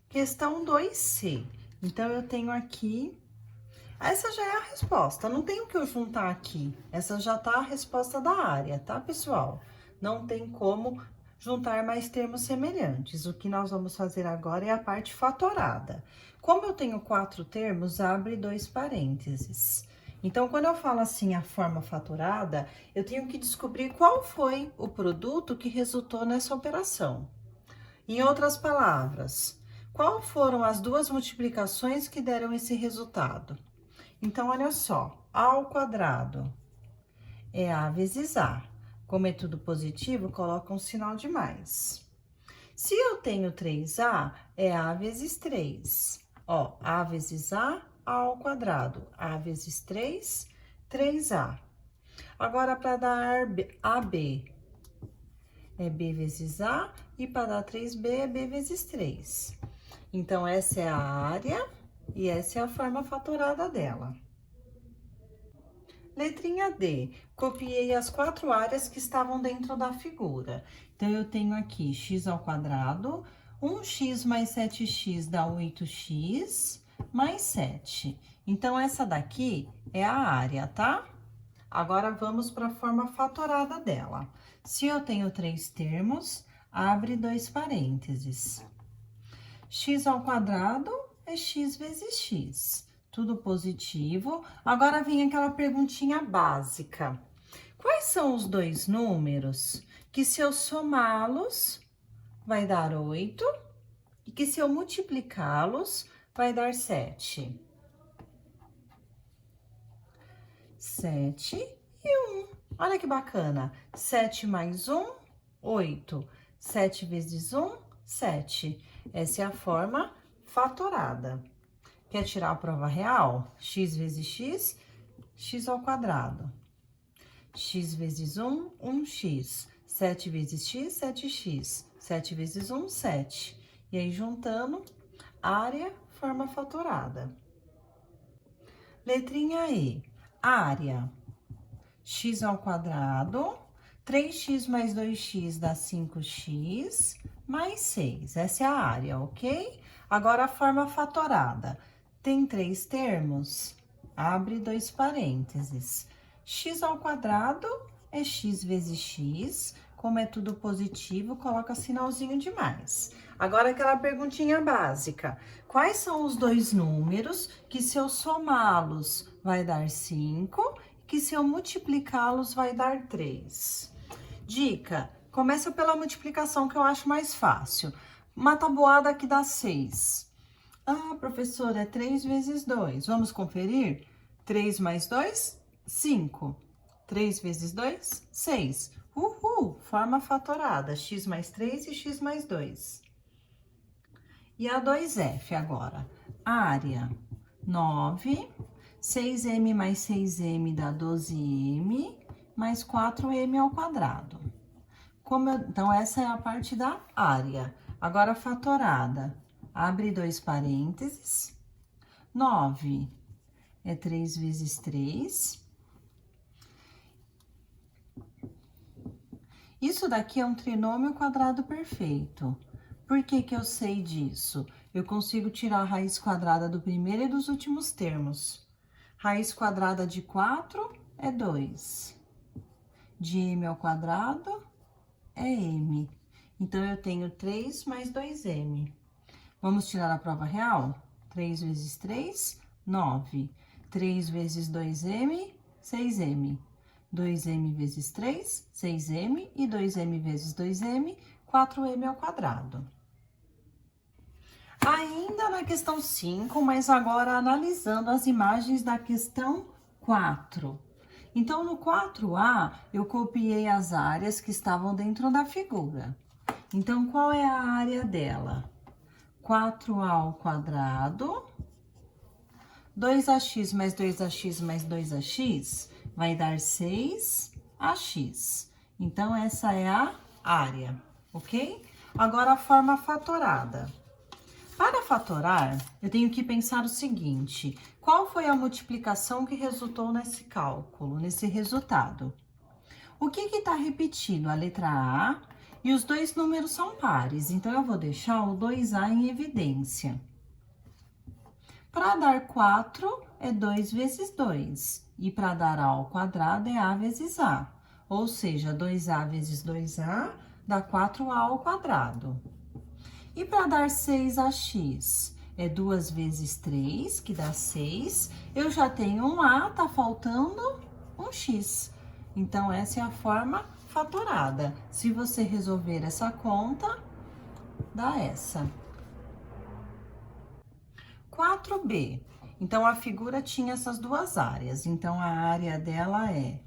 Questão 2C. Então, eu tenho aqui... Essa já é a resposta, não tem o que eu juntar aqui. Essa já tá a resposta da área, tá, pessoal? Não tem como juntar mais termos semelhantes. O que nós vamos fazer agora é a parte fatorada. Como eu tenho 4 termos, abre 2 parênteses. Então, quando eu falo assim, a forma fatorada, eu tenho que descobrir qual foi o produto que resultou nessa operação. Em outras palavras, qual foram as 2 multiplicações que deram esse resultado? Então, olha só, A ao quadrado é A vezes A. Como é tudo positivo, coloca um sinal de mais. Se eu tenho 3A, é A vezes 3. Ó, A vezes A ao quadrado. A vezes 3, 3A. Agora, para dar AB, é B vezes A, e para dar 3B, é B vezes 3. Então, essa é a área e essa é a forma fatorada dela. Letrinha D, copiei as 4 áreas que estavam dentro da figura. Então, eu tenho aqui x ao quadrado, 1x mais 7x dá 8x, mais 7. Então, essa daqui é a área, tá? Agora, vamos para a forma fatorada dela. Se eu tenho 3 termos, abre 2 parênteses. X ao quadrado é x vezes x. Tudo positivo. Agora vem aquela perguntinha básica. Quais são os 2 números que, se eu somá-los, vai dar 8 e que, se eu multiplicá-los, vai dar 7? 7 e 1. Olha que bacana. 7 mais 1, 8. 7 vezes 1, 7. Essa é a forma fatorada. Quer tirar a prova real? X vezes x, x ao quadrado. X vezes 1, 1x. 7 vezes x, 7x. 7 vezes 1, 7. E aí, juntando, área, forma fatorada. Letrinha E. Área. X ao quadrado. 3x mais 2x dá 5x, mais 6. Essa é a área, ok? Agora, a forma fatorada. Tem 3 termos? Abre 2 parênteses. X ao quadrado é x vezes x. Como é tudo positivo, coloca sinalzinho de mais. Agora, aquela perguntinha básica. Quais são os 2 números que, se eu somá-los, vai dar 5, que, se eu multiplicá-los, vai dar 3? Dica, começa pela multiplicação, que eu acho mais fácil. Uma tabuada que dá 6. Ah, professora, é 3 vezes 2. Vamos conferir? 3 mais 2, 5. 3 vezes 2, 6. Uhul! Forma fatorada, x mais 3 e x mais 2. E a 2F agora. Área, 9. 6m mais 6m dá 12m, mais 4m ao quadrado. Então, essa é a parte da área. Agora, fatorada. Abre 2 parênteses. 9 é 3 vezes 3. Isso daqui é um trinômio quadrado perfeito. Por que que eu sei disso? Eu consigo tirar a raiz quadrada do primeiro e dos últimos termos. Raiz quadrada de 4 é 2. De m ao quadrado é m. Então, eu tenho 3 mais 2m. Vamos tirar a prova real? 3 vezes 3, 9. 3 vezes 2m, 6m. 2m vezes 3, 6m. E 2m vezes 2m, 4m ao quadrado. Ainda na questão 5, mas agora analisando as imagens da questão 4. Então, no 4A, eu copiei as áreas que estavam dentro da figura. Então, qual é a área dela? 4A ao quadrado, 2ax mais 2ax mais 2ax vai dar 6ax. Então, essa é a área, ok? Agora, a forma fatorada. Para fatorar, eu tenho que pensar o seguinte: qual foi a multiplicação que resultou nesse cálculo, nesse resultado? O que está repetindo? A letra A E os dois números são pares, então eu vou deixar o 2A em evidência. Para dar 4, é 2 vezes 2. E para dar A ao quadrado, é A vezes A. Ou seja, 2A vezes 2A dá 4A ao quadrado. E para dar 6AX, é 2 vezes 3, que dá 6. Eu já tenho um A, tá faltando um X. Então, essa é a forma fatorada. Se você resolver essa conta, dá essa. 4B. Então, a figura tinha essas duas áreas. Então, a área dela é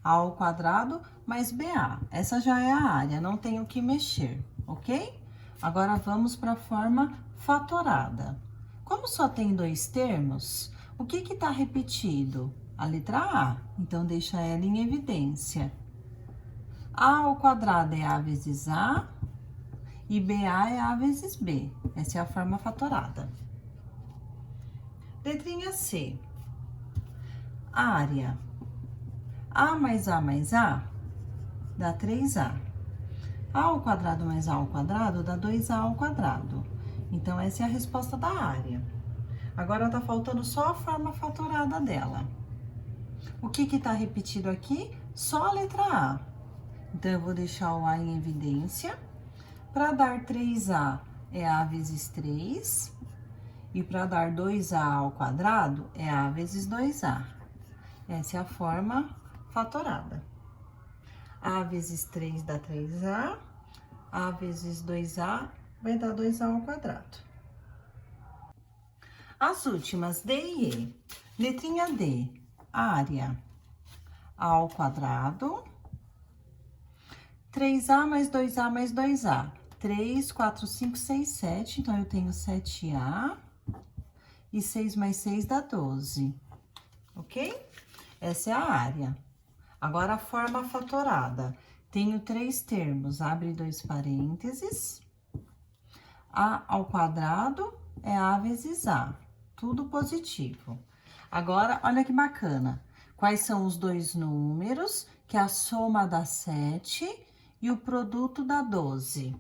A ao quadrado mais BA. Essa já é a área, não tenho que mexer, ok? Agora, vamos para a forma fatorada. Como só tem dois termos, o que está repetido? A letra A. Então, deixa ela em evidência. A ao quadrado é A vezes A e BA é A vezes B. Essa é a forma fatorada. Letrinha C. Área. A mais A mais A dá 3A. A ao quadrado mais A ao quadrado dá 2A ao quadrado. Então, essa é a resposta da área. Agora, tá faltando só a forma fatorada dela. O que tá repetido aqui? Só a letra A. Então, eu vou deixar o A em evidência. Para dar 3A, é A vezes 3. E para dar 2A ao quadrado, é A vezes 2A. Essa é a forma fatorada. A vezes 3 dá 3A. A vezes 2A vai dar 2A ao quadrado. As últimas, D e E. Letrinha D, área. A ao quadrado. 3A mais 2A mais 2A. 3, 4, 5, 6, 7. Então, eu tenho 7A. E 6 mais 6 dá 12. Ok? Essa é a área. Agora, a forma fatorada. Tenho três termos, abre dois parênteses. A ao quadrado é A vezes A. Tudo positivo. Agora, olha que bacana. Quais são os dois números que a soma dá 7 e o produto dá 12?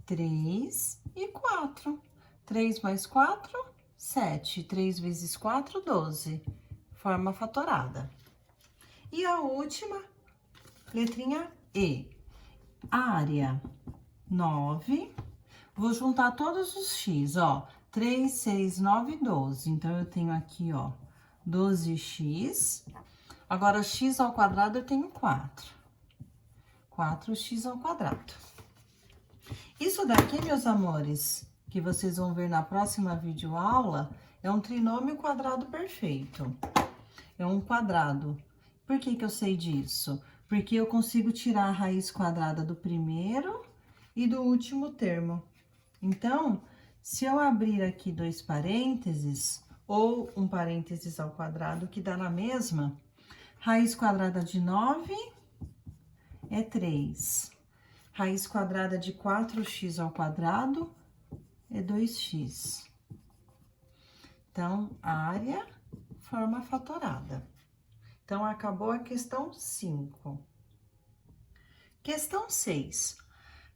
3 e 4. 3 mais 4, 7. 3 vezes 4, 12. Forma fatorada. E a última, letrinha E. Área 9. Vou juntar todos os x, ó. 3, 6, 9, 12. Então, eu tenho aqui, ó, 12x. Agora, x ao quadrado eu tenho 4. 4x ao quadrado. Isso daqui, meus amores, que vocês vão ver na próxima videoaula, é um trinômio quadrado perfeito. É um quadrado. Por que que eu sei disso? Porque eu consigo tirar a raiz quadrada do primeiro e do último termo. Então, se eu abrir aqui dois parênteses, ou um parênteses ao quadrado, que dá na mesma, raiz quadrada de 9 é 3. Raiz quadrada de 4x ao quadrado é 2x. Então, área, forma fatorada. Então, acabou a questão 5. Questão 6.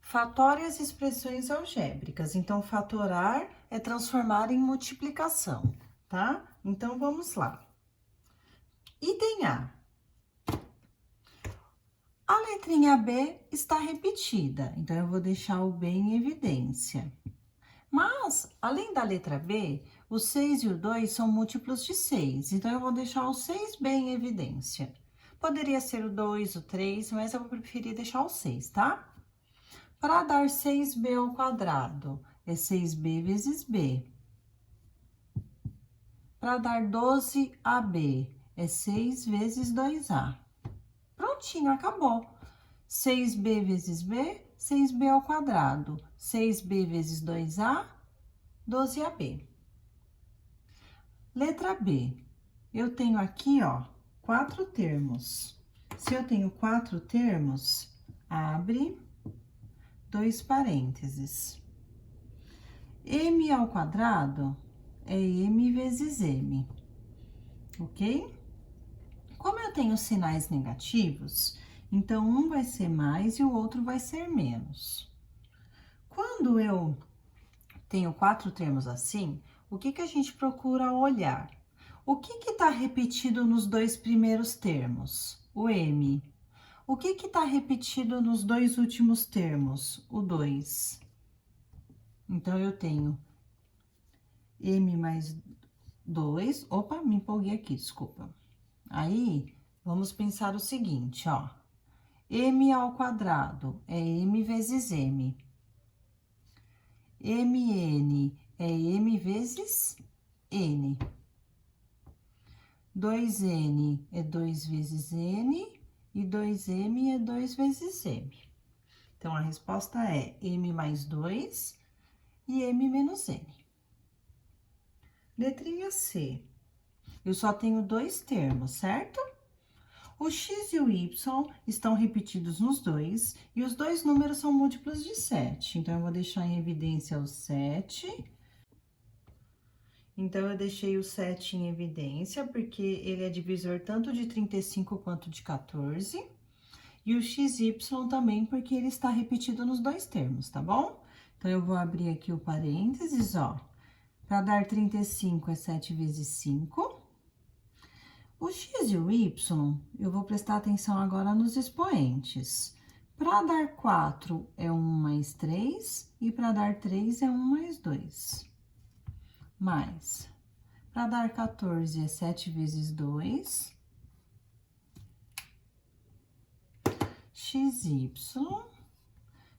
Fatore as expressões algébricas. Então, fatorar é transformar em multiplicação, tá? Então, vamos lá. Item A. A letrinha B está repetida, então eu vou deixar o B em evidência. Mas, além da letra B, o 6 e o 2 são múltiplos de 6, então eu vou deixar o 6B em evidência. Poderia ser o 2, o 3, mas eu vou preferir deixar o 6, tá? Para dar 6B ao quadrado, é 6B vezes B. Para dar 12AB, é 6 vezes 2A. Prontinho, acabou. 6B vezes B, 6B ao quadrado. 6B vezes 2A, 12AB. Letra B. Eu tenho aqui, ó, 4 termos. Se eu tenho 4 termos, abre dois parênteses. M ao quadrado é M vezes M, ok? Como eu tenho sinais negativos, então um vai ser mais e o outro vai ser menos. Quando eu tenho 4 termos assim, o que a gente procura olhar? O que está repetido nos 2 primeiros termos? O M. O que está repetido nos 2 últimos termos? O 2. Então, eu tenho M mais 2. Opa, me empolguei aqui, desculpa. Aí, vamos pensar o seguinte, ó. M ao quadrado é M vezes M. Mn é M vezes N. 2N é 2 vezes N e 2M é 2 vezes M. Então, a resposta é M mais 2 e M menos N. Letrinha C. Eu só tenho 2 termos, certo? O x e o y estão repetidos nos dois, e os dois números são múltiplos de 7. Então, eu vou deixar em evidência o 7. Então, eu deixei o 7 em evidência, porque ele é divisor tanto de 35 quanto de 14. E o xy também, porque ele está repetido nos dois termos, tá bom? Então, eu vou abrir aqui o parênteses, ó. Para dar 35 é 7 vezes 5. O x e o y, eu vou prestar atenção agora nos expoentes. Para dar 4 é 1 mais 3, e para dar 3 é 1 mais 2. Mais, para dar 14 é 7 vezes 2. XY,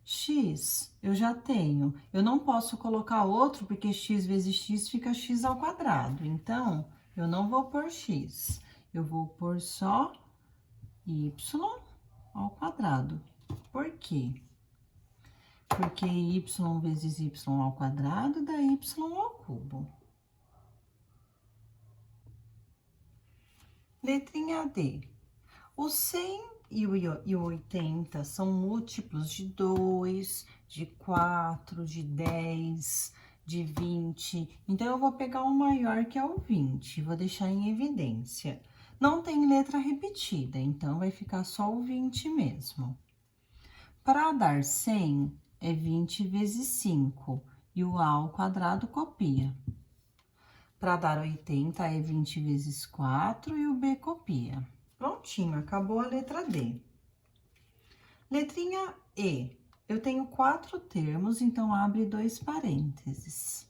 x, eu já tenho. Eu não posso colocar outro, porque x vezes x fica x ao quadrado. Então, eu não vou pôr x. Eu vou pôr só y ao quadrado. Por quê? Porque y vezes y ao quadrado dá y ao cubo. Letrinha D. O 100 e o 80 são múltiplos de 2, de 4, de 10, de 20. Então, eu vou pegar o maior, que é o 20, vou deixar em evidência. Não tem letra repetida, então, vai ficar só o 20 mesmo. Para dar 100, é 20 vezes 5, e o A ao quadrado copia. Para dar 80, é 20 vezes 4, e o B copia. Prontinho, acabou a letra D. Letrinha E. Eu tenho 4 termos, então abre 2 parênteses.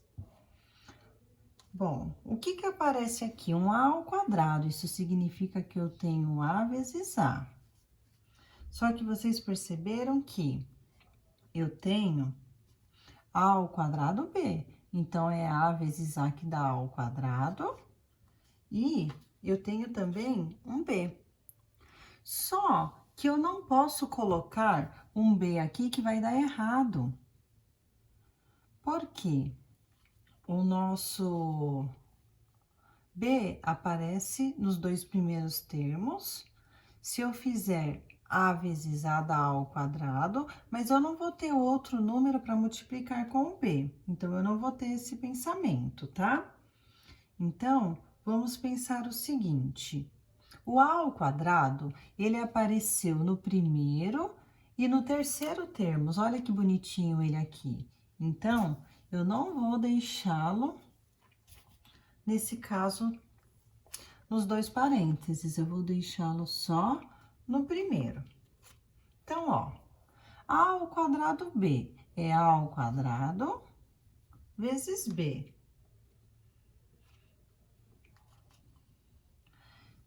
Bom, o que aparece aqui? Um A ao quadrado, isso significa que eu tenho A vezes A. Só que vocês perceberam que eu tenho A ao quadrado B. Então, é A vezes A que dá A ao quadrado. E eu tenho também um B. Só que eu não posso colocar um B aqui que vai dar errado. Por quê? O nosso B aparece nos 2 primeiros termos. Se eu fizer A vezes A dá A ao quadrado, mas eu não vou ter outro número para multiplicar com o B. Então, eu não vou ter esse pensamento, tá? Então, vamos pensar o seguinte. O A ao quadrado, ele apareceu no primeiro e no terceiro termos. Olha que bonitinho ele aqui. Então, eu não vou deixá-lo, nesse caso, nos 2 parênteses. Eu vou deixá-lo só no primeiro. Então, ó, A ao quadrado B é A ao quadrado vezes B.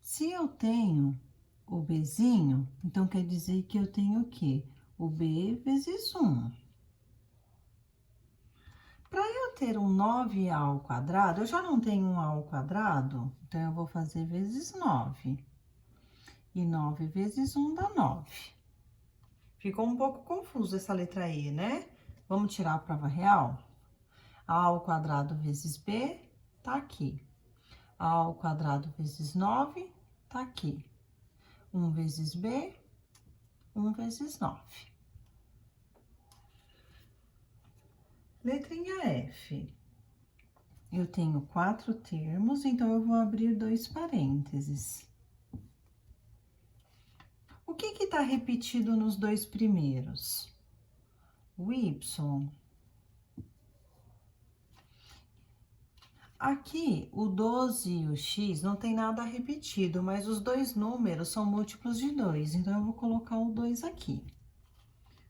Se eu tenho o Bzinho, então quer dizer que eu tenho o quê? O B vezes 1. Para eu ter um 9A ao quadrado, eu já não tenho um A ao quadrado, então eu vou fazer vezes 9. E 9 vezes 1 dá 9. Ficou um pouco confuso essa letra E, né? Vamos tirar a prova real? A ao quadrado vezes B, tá aqui. A ao quadrado vezes 9, tá aqui. 1 vezes B, 1 vezes 9. Letrinha F. Eu tenho 4 termos, então eu vou abrir 2 parênteses. que que tá repetido nos dois primeiros? O y. Aqui, o 12 e o x não tem nada repetido, mas os dois números são múltiplos de 2, então eu vou colocar o 2 aqui.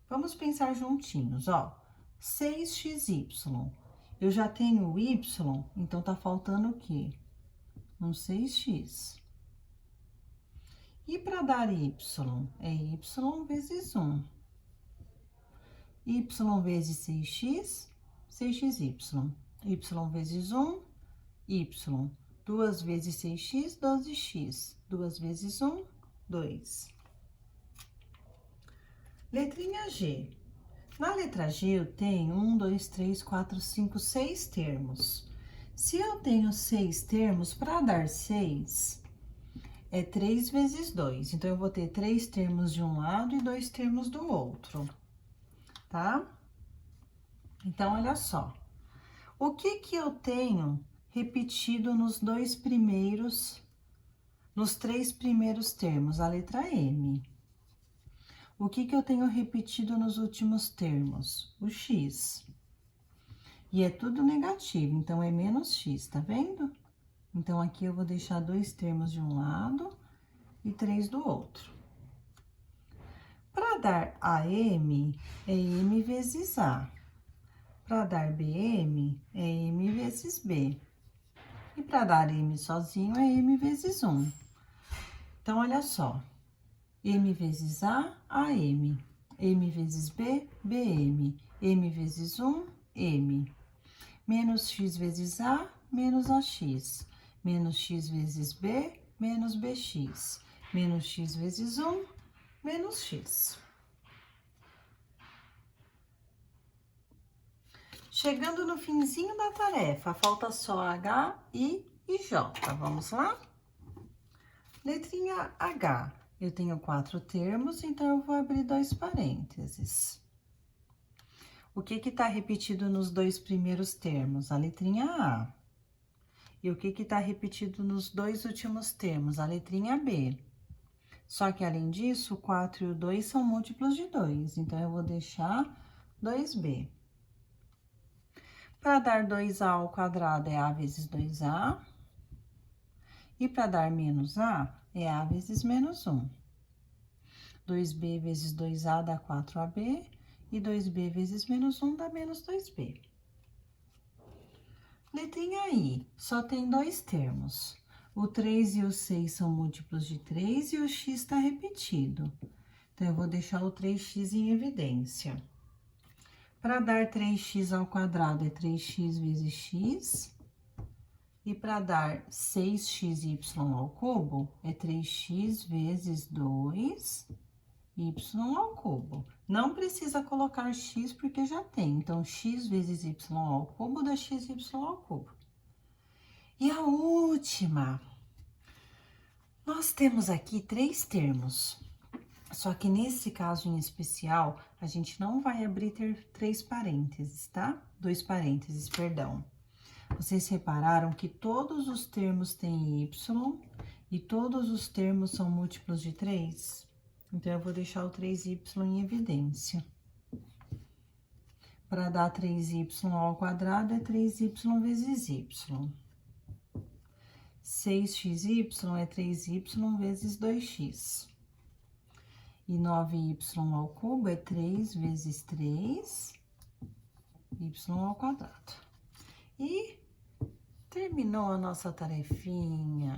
Vamos pensar juntinhos, ó. 6xy. Eu já tenho o y, então tá faltando o quê? Um 6x. E para dar y? É y vezes 1. Y vezes 6x, 6xy. Y vezes 1, y. 2 vezes 6x, 12x. 2 vezes 1, 2. Letrinha G. Na letra G, eu tenho 1, 2, 3, 4, 5, 6 termos. Se eu tenho 6 termos, para dar 6, é 3 vezes 2. Então, eu vou ter 3 termos de um lado e 2 termos do outro, tá? Então, olha só. O que que eu tenho repetido nos três primeiros termos? A letra M. O que que eu tenho repetido nos últimos termos? O x. E é tudo negativo, então é menos x, tá vendo? Então, aqui eu vou deixar 2 termos de um lado e 3 do outro. Para dar AM, é M vezes A. Para dar BM, é M vezes B. E para dar M sozinho, é M vezes 1. Então, olha só. M vezes A, AM. M vezes B, BM. M vezes 1, M. Menos x vezes A, menos AX. Menos x vezes B, menos BX. Menos x vezes 1, menos x. Chegando no finzinho da tarefa, falta só H, I e J. Vamos lá? Letrinha H. Eu tenho 4 termos, então eu vou abrir 2 parênteses. O que que tá repetido nos 2 primeiros termos? A letrinha A. E o que que tá repetido nos 2 últimos termos? A letrinha B. Só que, além disso, o 4 e o 2 são múltiplos de 2, então eu vou deixar 2B. Para dar 2A ao quadrado, é A vezes 2A. E para dar menos A, é A vezes menos 1. 2B vezes 2A dá 4AB. E 2B vezes menos 1 dá menos 2B. Letrinha I, só tem 2 termos. O 3 e o 6 são múltiplos de 3 e o x está repetido. Então, eu vou deixar o 3x em evidência. Para dar 3x ao quadrado, é 3x vezes x. E para dar 6xy ao cubo, é 3x vezes 2y ao cubo. Não precisa colocar x porque já tem. Então, x vezes y ao cubo dá xy ao cubo. E a última. Nós temos aqui 3 termos. Só que nesse caso em especial, a gente não vai abrir 3 parênteses, tá? 2 parênteses, perdão. Vocês repararam que todos os termos têm y e todos os termos são múltiplos de 3? Então, eu vou deixar o 3y em evidência. Para dar 3y ao quadrado, é 3y vezes y. 6xy é 3y vezes 2x. E 9y ao cubo é 3 vezes 3y ao quadrado. E terminou a nossa tarefinha.